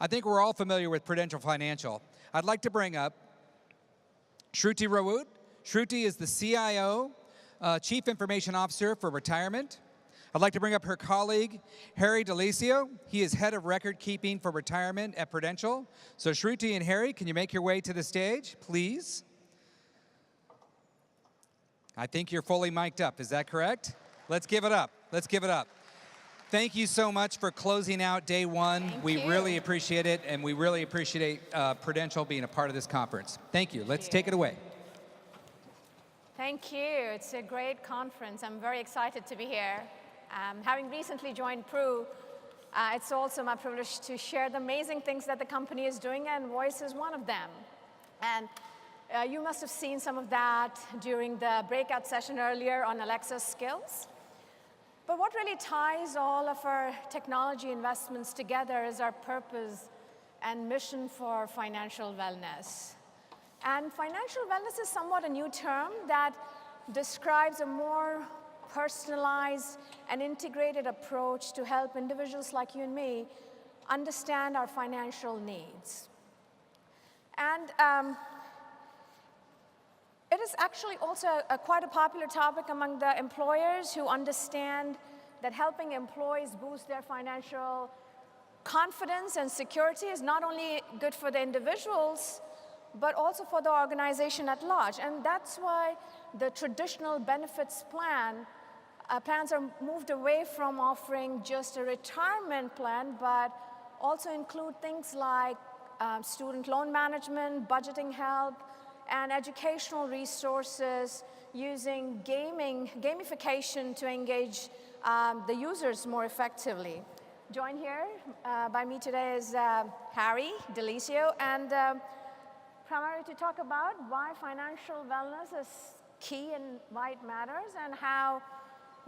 I think we're all familiar with Prudential Financial. I'd like to bring up Shruti Rawoot. Shruti is the CIO, Chief Information Officer for Retirement. I'd like to bring up her colleague, Harry Dalessio. He is Head of Record Keeping for Retirement at Prudential. So Shruti and Harry, can you make your way to the stage, please? I think you're fully mic'd up, is that correct? Let's give it up, let's give it up. Thank you so much for closing out day one. We really appreciate it, and we really appreciate Prudential being a part of this conference. Thank you, let's take it away. Thank you, it's a great conference. I'm very excited to be here. Having recently joined Pru, it's also my privilege to share the amazing things that the company is doing, and voice is one of them. And you must have seen some of that during the breakout session earlier on Alexa's skills. But what really ties all of our technology investments together is our purpose and mission for financial wellness. And financial wellness is somewhat a new term that describes a more personalized and integrated approach to help individuals like you and me understand our financial needs. And it is actually also quite a popular topic among the employers who understand that helping employees boost their financial confidence and security is not only good for the individuals, but also for the organization at large. And that's why the traditional benefits plans are moved away from offering just a retirement plan, but also include things like student loan management, budgeting help, and educational resources using gamification to engage the users more effectively. Joined here by me today is Harry Dalessio, and primarily to talk about why financial wellness is key and why it matters, and how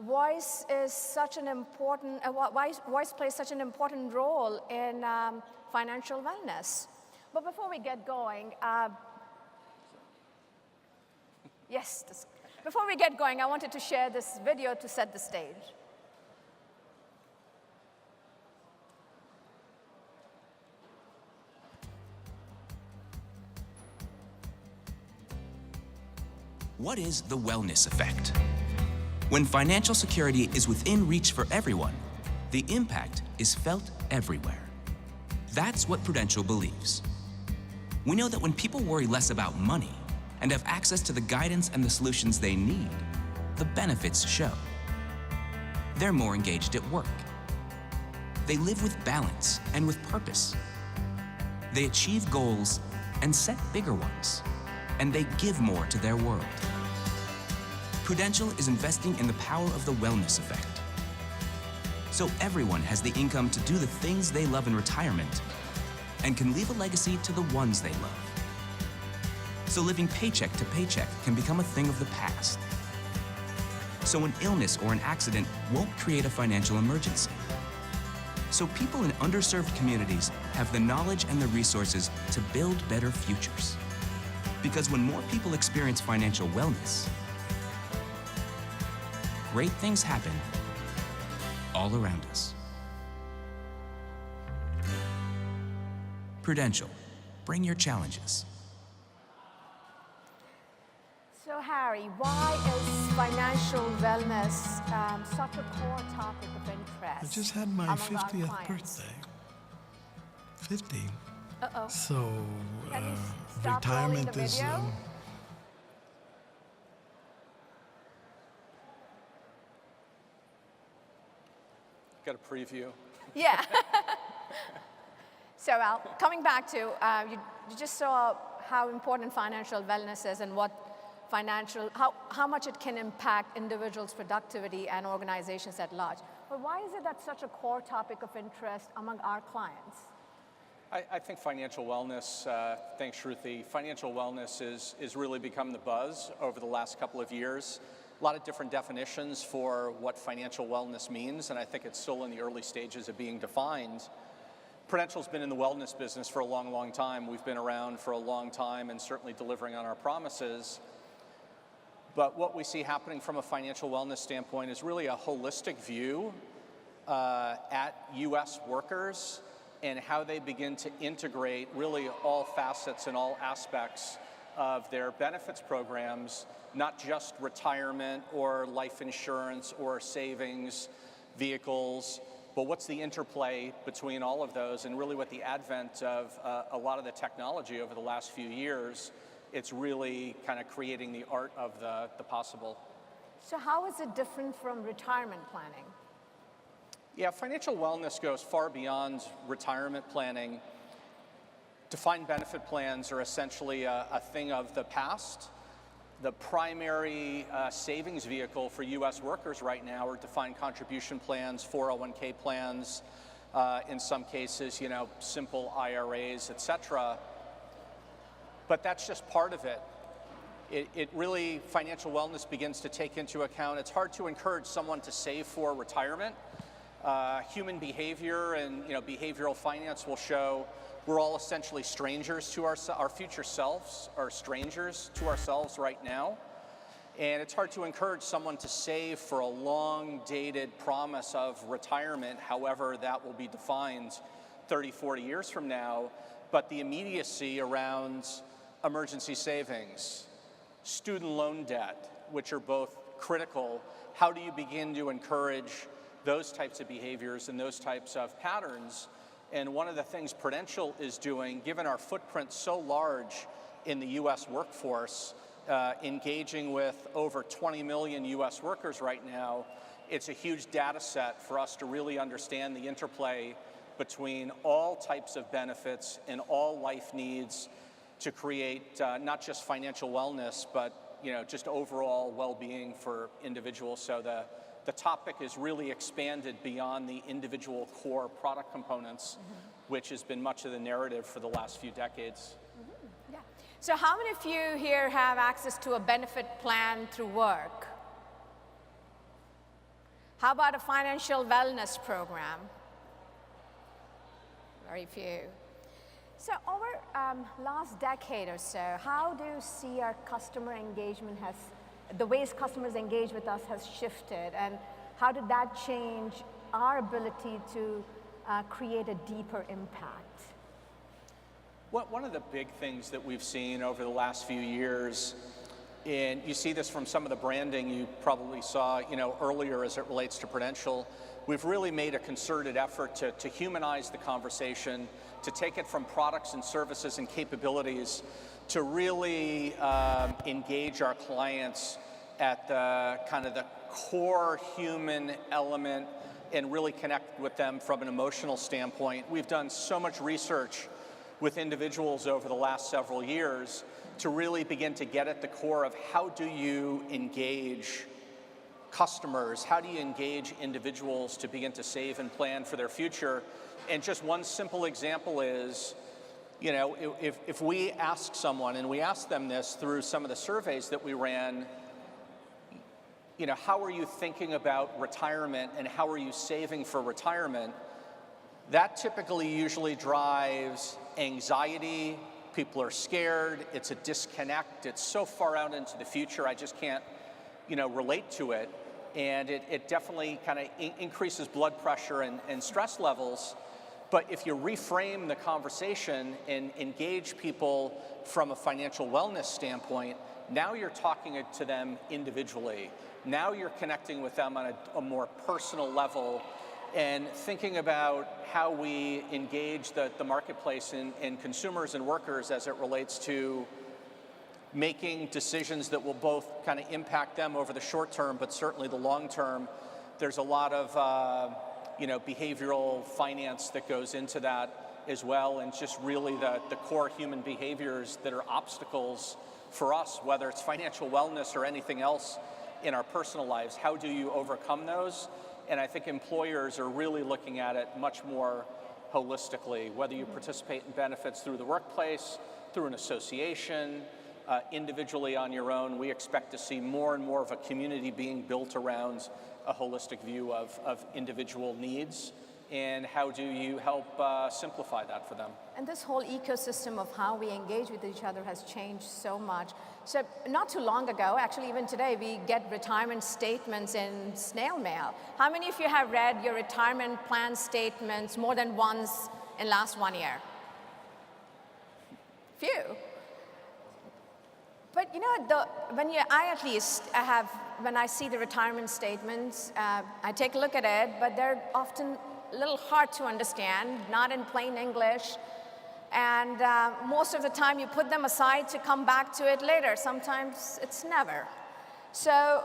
voice is such an important, voice plays such an important role in financial wellness. But before we get going, before we get going, I wanted to share this video to set the stage. What is the wellness effect? When financial security is within reach for everyone, the impact is felt everywhere. That's what Prudential believes. We know that when people worry less about money and have access to the guidance and the solutions they need, the benefits show. They're more engaged at work. They live with balance and with purpose. They achieve goals and set bigger ones, and they give more to their world. Prudential is investing in the power of the wellness effect. So everyone has the income to do the things they love in retirement and can leave a legacy to the ones they love. So living paycheck to paycheck can become a thing of the past. So an illness or an accident won't create a financial emergency. So people in underserved communities have the knowledge and the resources to build better futures. Because when more people experience financial wellness, great things happen all around us. Prudential, bring your challenges. So Harry, why is financial wellness such a core topic of interest? I just had my 50th birthday. 50. Uh-oh. So stop retirement rolling the is... video? Got a preview. Yeah. So Al, coming back to, you just saw how important financial wellness is and what how much it can impact individuals' productivity and organizations at large. But why is it that such a core topic of interest among our clients? I think financial wellness, thanks Shruti, financial wellness is really become the buzz over the last couple of years. A lot of different definitions for what financial wellness means, and I think it's still in the early stages of being defined. Prudential's been in the wellness business for a long, long time. We've been around for a long time and certainly delivering on our promises. But what we see happening from a financial wellness standpoint is really a holistic view at U.S. workers and how they begin to integrate really all facets and all aspects of their benefits programs, not just retirement or life insurance or savings vehicles, but what's the interplay between all of those. And really with the advent of a lot of the technology over the last few years, it's really kind of creating the art of the possible. So how is it different from retirement planning? Yeah, financial wellness goes far beyond retirement planning. Defined benefit plans are essentially a thing of the past. The primary savings vehicle for U.S. workers right now are defined contribution plans, 401k plans, in some cases, simple IRAs, et cetera. But that's just part of it. It really, financial wellness begins to take into account, it's hard to encourage someone to save for retirement. Human behavior and behavioral finance will show we're all essentially strangers to our future selves, are strangers to ourselves right now. And it's hard to encourage someone to save for a long-dated promise of retirement, however that will be defined 30, 40 years from now. But the immediacy around emergency savings, student loan debt, which are both critical, how do you begin to encourage those types of behaviors and those types of patterns? And one of the things Prudential is doing, given our footprint so large in the U.S. workforce, engaging with over 20 million U.S. workers right now, it's a huge data set for us to really understand the interplay between all types of benefits and all life needs to create not just financial wellness, but just overall well-being for individuals. So the topic is really expanded beyond the individual core product components, which has been much of the narrative for the last few decades. Yeah. So how many of you here have access to a benefit plan through work? How about a financial wellness program? Very few. So over last decade or so, how do you see our customer engagement the ways customers engage with us has shifted, and how did that change our ability to create a deeper impact? One of the big things that we've seen over the last few years, and you see this from some of the branding you probably saw earlier as it relates to Prudential, we've really made a concerted effort to humanize the conversation, to take it from products and services and capabilities to really engage our clients at the kind of the core human element and really connect with them from an emotional standpoint. We've done so much research with individuals over the last several years to really begin to get at the core of how do you engage customers, how do you engage individuals to begin to save and plan for their future. And just one simple example is, if we ask someone, and we asked them this through some of the surveys that we ran, how are you thinking about retirement and how are you saving for retirement? That typically usually drives anxiety. People are scared. It's a disconnect. It's so far out into the future, I just can't, relate to it. And it definitely kind of increases blood pressure and stress levels. But if you reframe the conversation and engage people from a financial wellness standpoint, now you're talking to them individually. Now you're connecting with them on a more personal level and thinking about how we engage the marketplace and consumers and workers as it relates to making decisions that will both kind of impact them over the short term, but certainly the long term. There's a lot of behavioral finance that goes into that as well, and just really the core human behaviors that are obstacles for us, whether it's financial wellness or anything else in our personal lives. How do you overcome those? And I think employers are really looking at it much more holistically, whether you participate in benefits through the workplace, through an association, individually on your own. We expect to see more and more of a community being built around a holistic view of individual needs, and how do you help simplify that for them? And this whole ecosystem of how we engage with each other has changed so much. So not too long ago, actually even today, we get retirement statements in snail mail. How many of you have read your retirement plan statements more than once in last 1 year? Few. But you know, when I see the retirement statements, I take a look at it, but they're often a little hard to understand, not in plain English. And most of the time you put them aside to come back to it later. Sometimes it's never. So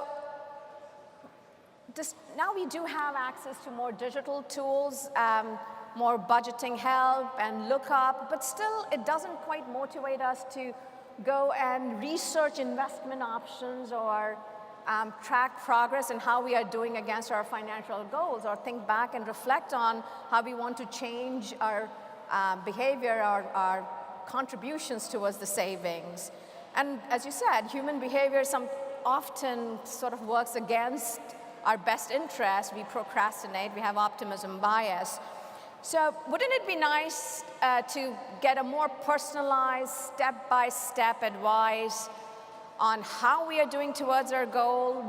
now we do have access to more digital tools, more budgeting help and lookup, but still it doesn't quite motivate us to go and research investment options or track progress and how we are doing against our financial goals, or think back and reflect on how we want to change our behavior, our contributions towards the savings. And as you said, human behavior often sort of works against our best interest. We procrastinate, we have optimism bias. So wouldn't it be nice to get a more personalized, step-by-step advice on how we are doing towards our goal,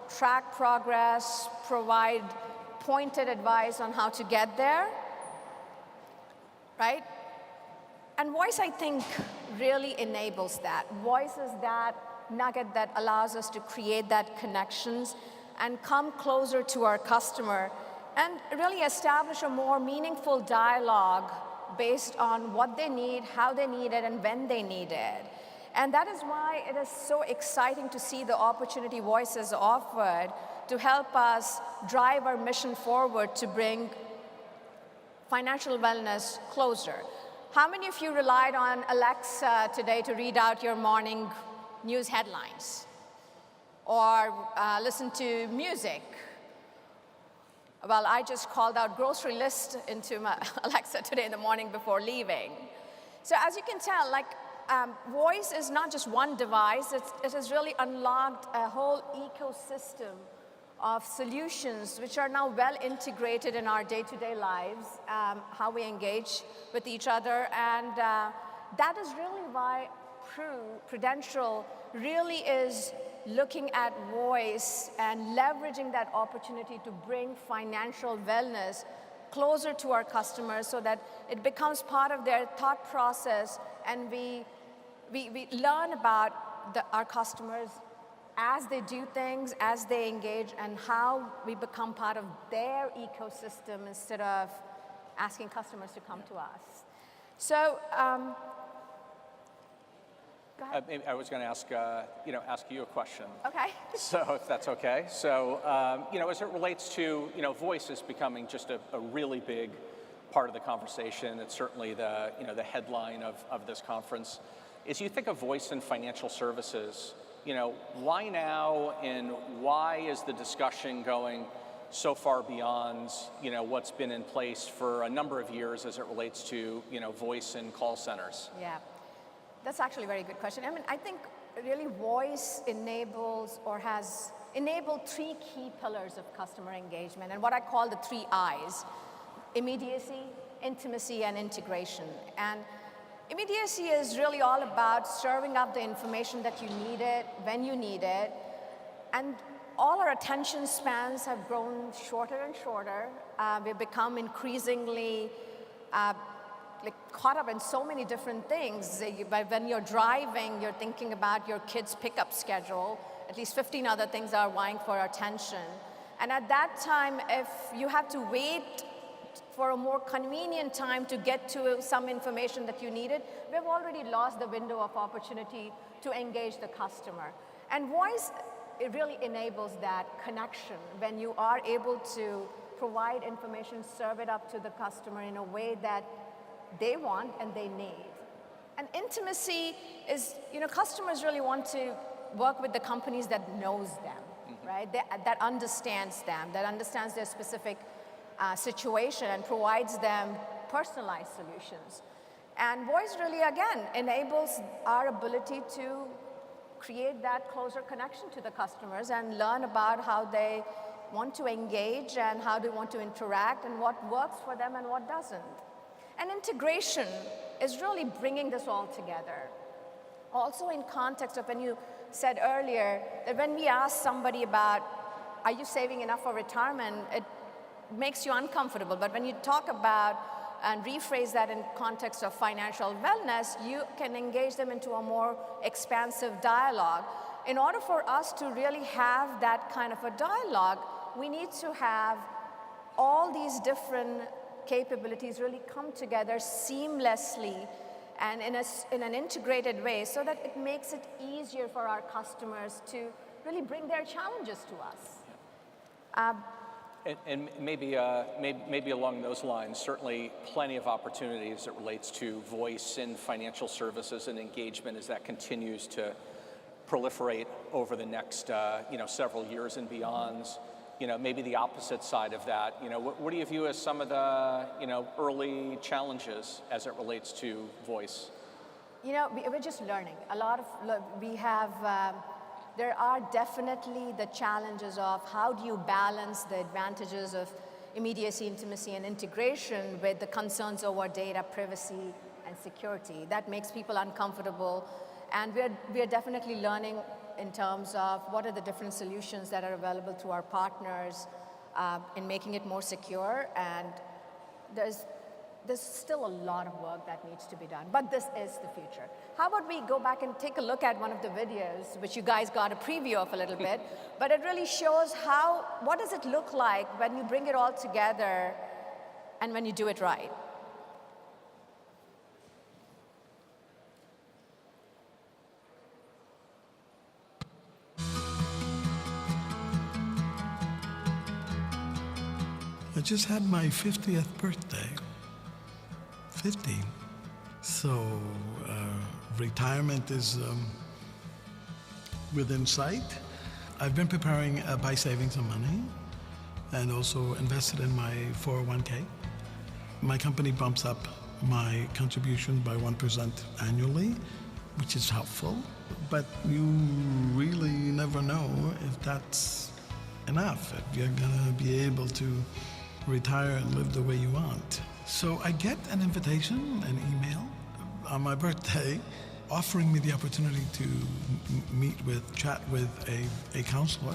track progress, provide pointed advice on how to get there, right? And voice, I think, really enables that. Voice is that nugget that allows us to create that connections and come closer to our customer and really establish a more meaningful dialogue based on what they need, how they need it, and when they need it. And that is why it is so exciting to see the opportunity Voice has offered to help us drive our mission forward to bring financial wellness closer. How many of you relied on Alexa today to read out your morning news headlines? Or listen to music? Well, I just called out grocery list into my Alexa today in the morning before leaving. So as you can tell, Voice is not just one device, it has really unlocked a whole ecosystem of solutions which are now well integrated in our day-to-day lives, how we engage with each other, and that is really why Prudential really is looking at voice and leveraging that opportunity to bring financial wellness closer to our customers so that it becomes part of their thought process, and we learn about our customers as they do things, as they engage, and how we become part of their ecosystem instead of asking customers to come to us. So, go ahead. I was going to ask you a question. Okay. So if that's okay. So, as it relates to, voice is becoming just a really big part of the conversation. It's certainly the headline of this conference. As you think of voice in financial services, why now, and why is the discussion going so far beyond, what's been in place for a number of years as it relates to, voice in call centers? Yeah, that's actually a very good question. I mean, I think really voice enables or has enabled three key pillars of customer engagement, and what I call the 3 I's: immediacy, intimacy, and integration. And immediacy is really all about serving up the information that you need it, when you need it, and all our attention spans have grown shorter and shorter. We've become increasingly caught up in so many different things. When you're driving, you're thinking about your kid's pickup schedule. At least 15 other things are vying for our attention. And at that time, if you have to wait for a more convenient time to get to some information that you needed, we've already lost the window of opportunity to engage the customer. And voice, it really enables that connection when you are able to provide information, serve it up to the customer in a way that they want and they need. And intimacy is, customers really want to work with the companies that knows them, right? That understands them, that understands their specific situation and provides them personalized solutions. And voice really, again, enables our ability to create that closer connection to the customers and learn about how they want to engage and how they want to interact and what works for them and what doesn't. And integration is really bringing this all together. Also in context of when you said earlier that when we ask somebody about, are you saving enough for retirement, it makes you uncomfortable. But when you talk about and rephrase that in context of financial wellness, you can engage them into a more expansive dialogue. In order for us to really have that kind of a dialogue, we need to have all these different capabilities really come together seamlessly and in an integrated way so that it makes it easier for our customers to really bring their challenges to us. And maybe along those lines, certainly plenty of opportunities as it relates to voice in financial services and engagement as that continues to proliferate over the next several years and beyond. Maybe the opposite side of that. What do you view as some of the early challenges as it relates to voice? We're just learning. There are definitely the challenges of how do you balance the advantages of immediacy, intimacy, and integration with the concerns over data privacy and security. That makes people uncomfortable, and we're definitely learning in terms of what are the different solutions that are available to our partners in making it more secure, and there's still a lot of work that needs to be done, but this is the future. How about we go back and take a look at one of the videos, which you guys got a preview of a little bit, but it really shows what does it look like when you bring it all together and when you do it right. I just had my 50th birthday. 50. So retirement is within sight. I've been preparing by saving some money and also invested in my 401k. My company bumps up my contribution by 1% annually, which is helpful, but you really never know if that's enough, if you're gonna be able to retire and live the way you want. So I get an invitation, an email on my birthday, offering me the opportunity to chat with a counselor.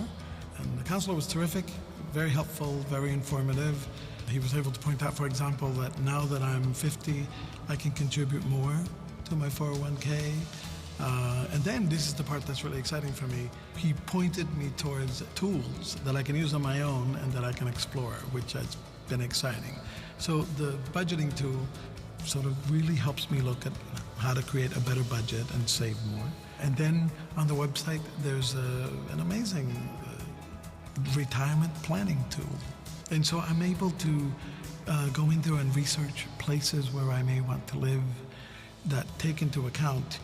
And the counselor was terrific, very helpful, very informative. He was able to point out, for example, that now that I'm 50, I can contribute more to my 401k. And then this is the part that's really exciting for me. He pointed me towards tools that I can use on my own and that I can explore, which has been exciting. So the budgeting tool sort of really helps me look at how to create a better budget and save more. And then on the website, there's an amazing retirement planning tool. And so I'm able to go in there and research places where I may want to live that take into account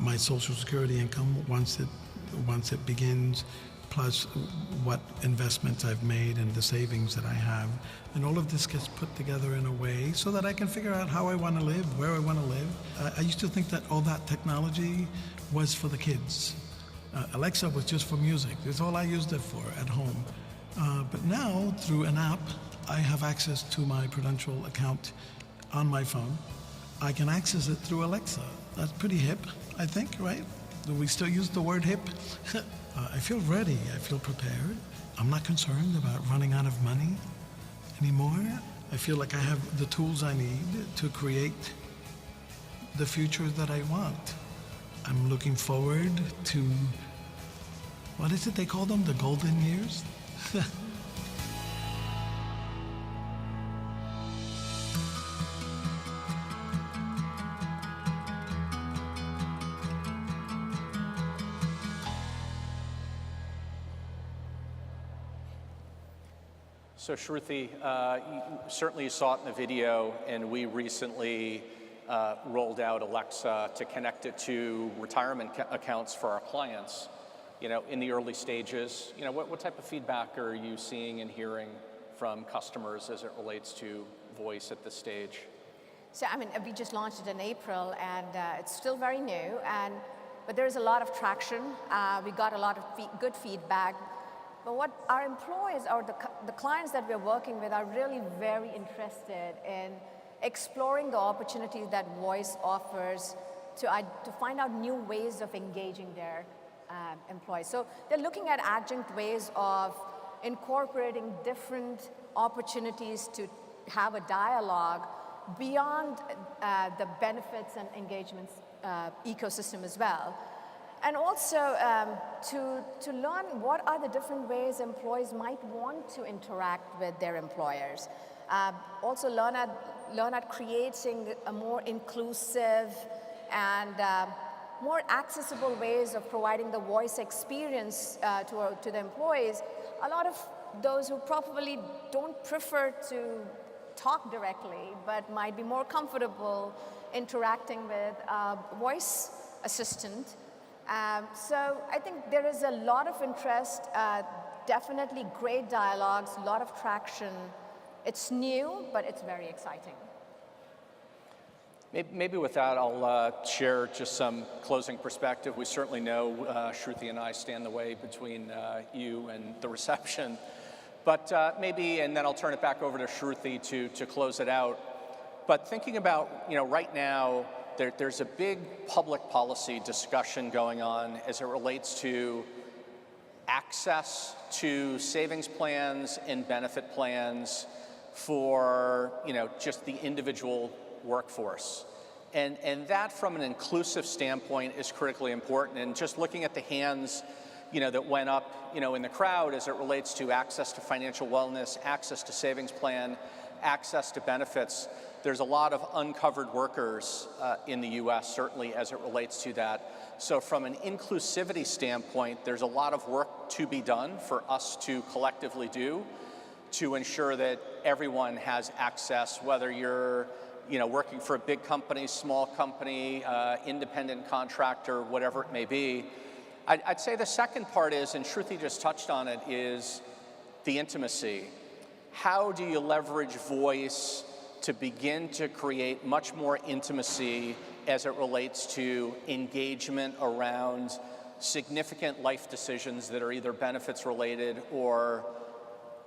my Social Security income once it begins, plus what investments I've made and the savings that I have. And all of this gets put together in a way so that I can figure out how I want to live, where I want to live. I used to think that all that technology was for the kids. Alexa was just for music. That's all I used it for at home. But now, through an app, I have access to my Prudential account on my phone. I can access it through Alexa. That's pretty hip, I think, right? Do we still use the word hip? I feel ready. I feel prepared. I'm not concerned about running out of money anymore. I feel like I have the tools I need to create the future that I want. I'm looking forward to, what is it they call them, the golden years? So Shruti, certainly you saw it in the video, and we recently rolled out Alexa to connect it to retirement accounts for our clients. In the early stages, what type of feedback are you seeing and hearing from customers as it relates to voice at this stage? So, we just launched it in April, and it's still very new, but there's a lot of traction. We got a lot of good feedback. But what our employees or the clients that we're working with are really very interested in exploring the opportunities that voice offers to find out new ways of engaging their employees. So they're looking at adjunct ways of incorporating different opportunities to have a dialogue beyond the benefits and engagements ecosystem as well. And also to learn what are the different ways employees might want to interact with their employers. Also learn at creating a more inclusive and more accessible ways of providing the voice experience to the employees. A lot of those who probably don't prefer to talk directly, but might be more comfortable interacting with a voice assistant. So I think there is a lot of interest, definitely great dialogues, a lot of traction. It's new, but it's very exciting. Maybe with that, I'll share just some closing perspective. We certainly know Shruti and I stand the way between you and the reception. But maybe, and then I'll turn it back over to Shruti to close it out. But thinking about, right now, there's a big public policy discussion going on as it relates to access to savings plans and benefit plans for, just the individual workforce. And that from an inclusive standpoint is critically important. And just looking at the hands, that went up, in the crowd as it relates to access to financial wellness, access to savings plan, access to benefits, there's a lot of uncovered workers in the US, certainly as it relates to that. So from an inclusivity standpoint, there's a lot of work to be done for us to collectively do to ensure that everyone has access, whether you're working for a big company, small company, independent contractor, whatever it may be. I'd say the second part is, and Shruti just touched on it, is the intimacy. How do you leverage voice to begin to create much more intimacy as it relates to engagement around significant life decisions that are either benefits related or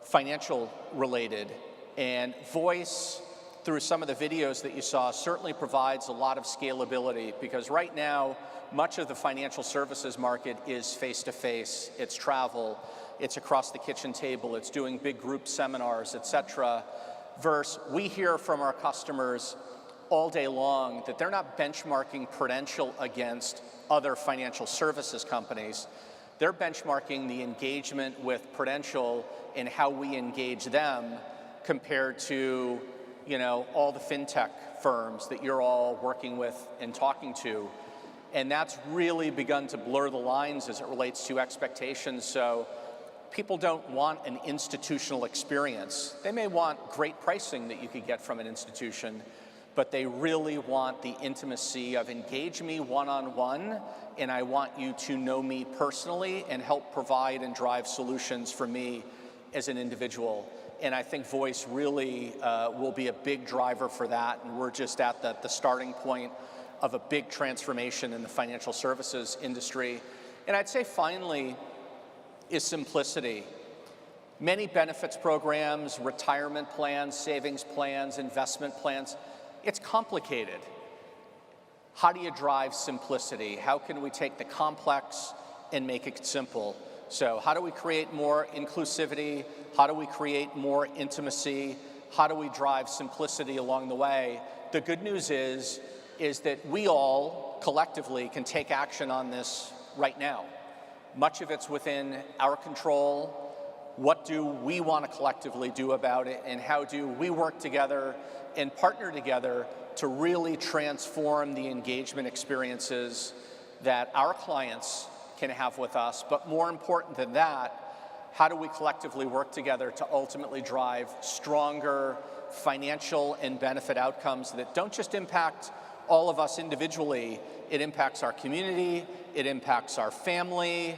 financial related? And voice, through some of the videos that you saw, certainly provides a lot of scalability, because right now, much of the financial services market is face-to-face, it's travel, it's across the kitchen table, it's doing big group seminars, et cetera, versus we hear from our customers all day long that they're not benchmarking Prudential against other financial services companies. They're benchmarking the engagement with Prudential and how we engage them compared to all the fintech firms that you're all working with and talking to. And that's really begun to blur the lines as it relates to expectations. So people don't want an institutional experience. They may want great pricing that you could get from an institution, but they really want the intimacy of engage me one-on-one, and I want you to know me personally and help provide and drive solutions for me as an individual. And I think voice really will be a big driver for that, and we're just at the starting point of a big transformation in the financial services industry. And I'd say finally is simplicity. Many benefits programs, retirement plans, savings plans, investment plans, it's complicated. How do you drive simplicity? How can we take the complex and make it simple? So how do we create more inclusivity? How do we create more intimacy? How do we drive simplicity along the way? The good news is that we all collectively can take action on this right now. Much of it's within our control. What do we want to collectively do about it, and how do we work together and partner together to really transform the engagement experiences that our clients can have with us? But more important than that, how do we collectively work together to ultimately drive stronger financial and benefit outcomes that don't just impact all of us individually, it impacts our community, it impacts our family,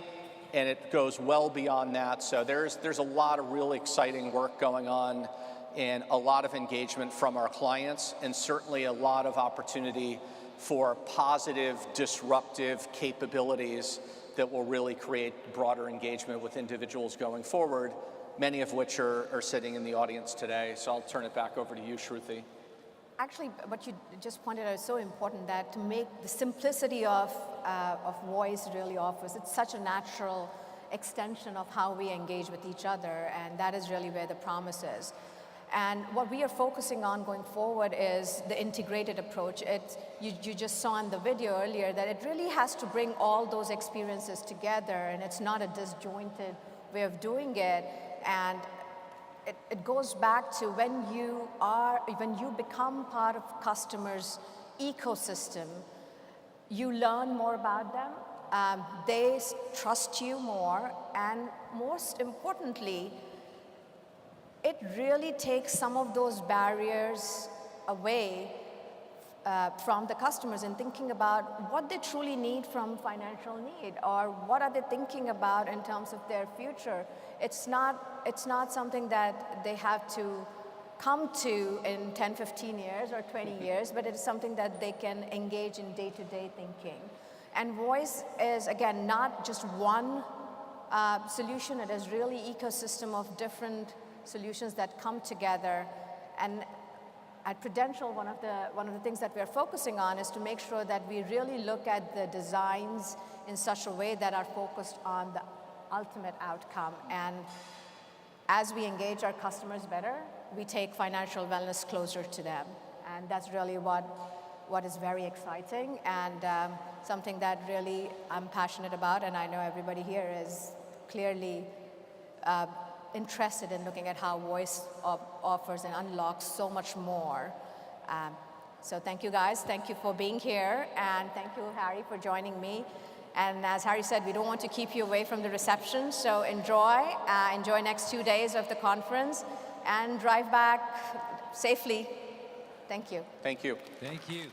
and it goes well beyond that. So there's a lot of really exciting work going on and a lot of engagement from our clients, and certainly a lot of opportunity for positive, disruptive capabilities that will really create broader engagement with individuals going forward, many of which are sitting in the audience today. So I'll turn it back over to you, Shruti. Actually, what you just pointed out is so important, that to make the simplicity of voice really offers, it's such a natural extension of how we engage with each other, and that is really where the promise is. And what we are focusing on going forward is the integrated approach. You just saw in the video earlier that it really has to bring all those experiences together, and it's not a disjointed way of doing it. And it goes back to when you become part of customers' ecosystem, you learn more about them, they trust you more, and most importantly, it really takes some of those barriers away from the customers in thinking about what they truly need from financial need, or what are they thinking about in terms of their future. It's not something that they have to come to in 10, 15 years or 20 years, but it is something that they can engage in day-to-day thinking. And voice is, again, not just one solution. It is really ecosystem of different solutions that come together. And at Prudential, one of the things that we're focusing on is to make sure that we really look at the designs in such a way that are focused on the ultimate outcome. And as we engage our customers better, we take financial wellness closer to them. And that's really what is very exciting, and something that really I'm passionate about, and I know everybody here is clearly interested in looking at how voice offers and unlocks so much more. So thank you guys, thank you for being here, and thank you, Harry, for joining me. And as Harry said, we don't want to keep you away from the reception, so enjoy next 2 days of the conference, and drive back safely. Thank you. Thank you. Thank you.